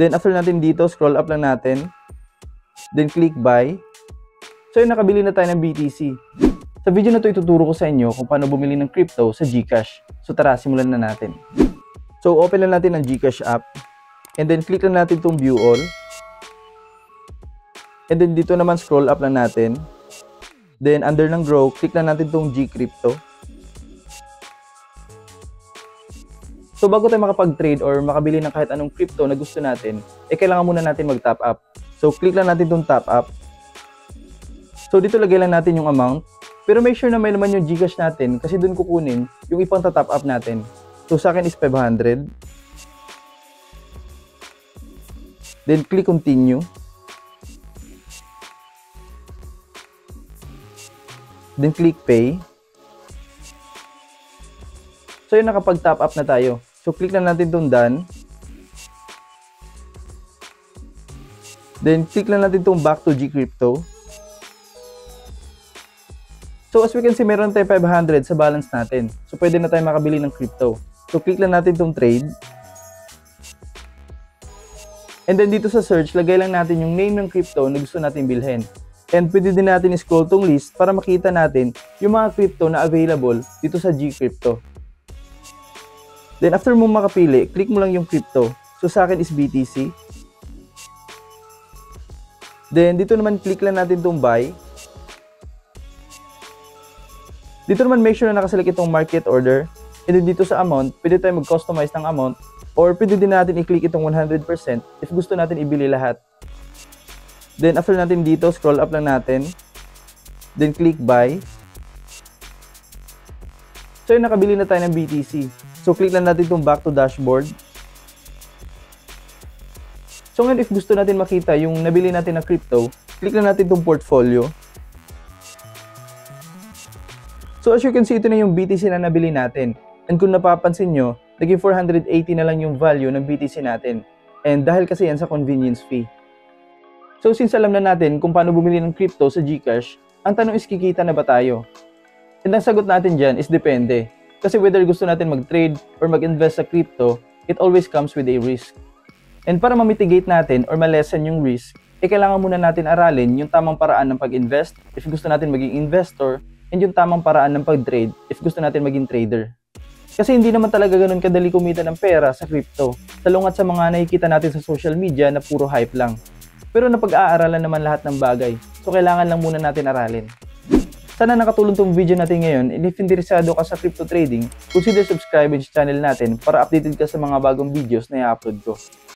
Then after natin dito, scroll up lang natin. Then click buy. So yun, nakabili na tayo ng BTC. Sa video na to, ituturo ko sa inyo kung paano bumili ng crypto sa GCash. So tara, simulan na natin. So open lang natin ang GCash app. And then click lang natin itong view all. And then dito naman scroll up lang natin. Then under ng grow, click lang natin itong GCrypto. So bago tayo makapag-trade or makabili ng kahit anong crypto na gusto natin, kailangan muna natin mag-top up. So click lang natin itong top up. So dito lagay lang natin yung amount. Pero make sure na may naman yung GCash natin kasi dun kukunin yung ipang top up natin. So sa akin is 500. Then click continue. Then click pay. So yun, nakapag-top up na tayo. So click na natin itong done. Then click na natin itong back to GCrypto. So as we can see, meron tayong 500 sa balance natin. So pwede na tayo makabili ng crypto. So click lang natin itong trade. And then dito sa search, lagay lang natin yung name ng crypto na gusto natin bilhin. And pwede din natin i-scroll tong list para makita natin yung mga crypto na available dito sa GCrypto. Then after mo makapili, click mo lang yung crypto. So sa akin is BTC. Then dito naman click lang natin itong buy. Dito naman make sure na nakaselect itong market order. And then dito sa amount, pwede tayo mag-customize ng amount. Or pwede din natin i-click itong 100% if gusto natin ibili lahat. Then after natin dito, scroll up lang natin. Then click buy. So yun, nakabili na tayo ng BTC. So click lang natin itong back to dashboard. So ngayon, if gusto natin makita yung nabili natin na crypto, click lang natin itong portfolio. So as you can see, ito na yung BTC na nabili natin. And kung napapansin nyo, naging 480 na lang yung value ng BTC natin. And dahil kasi yan sa convenience fee. So since alam na natin kung paano bumili ng crypto sa GCash, ang tanong is kikita na ba tayo? And ang sagot natin dyan is depende. Kasi whether gusto natin mag-trade or mag-invest sa crypto, it always comes with a risk. And para ma-mitigate natin or ma-lessen yung risk, kailangan muna natin aralin yung tamang paraan ng pag-invest if gusto natin maging investor, and yung tamang paraan ng pag-trade if gusto natin maging trader. Kasi hindi naman talaga ganun kadali kumita ng pera sa crypto, salungat sa mga nakikita natin sa social media na puro hype lang. Pero napag-aaralan naman lahat ng bagay, so kailangan lang muna natin aralin. Sana nakatulong tong video natin ngayon, and if interesado ka sa crypto trading, consider subscribing sa channel natin para updated ka sa mga bagong videos na i-upload ko.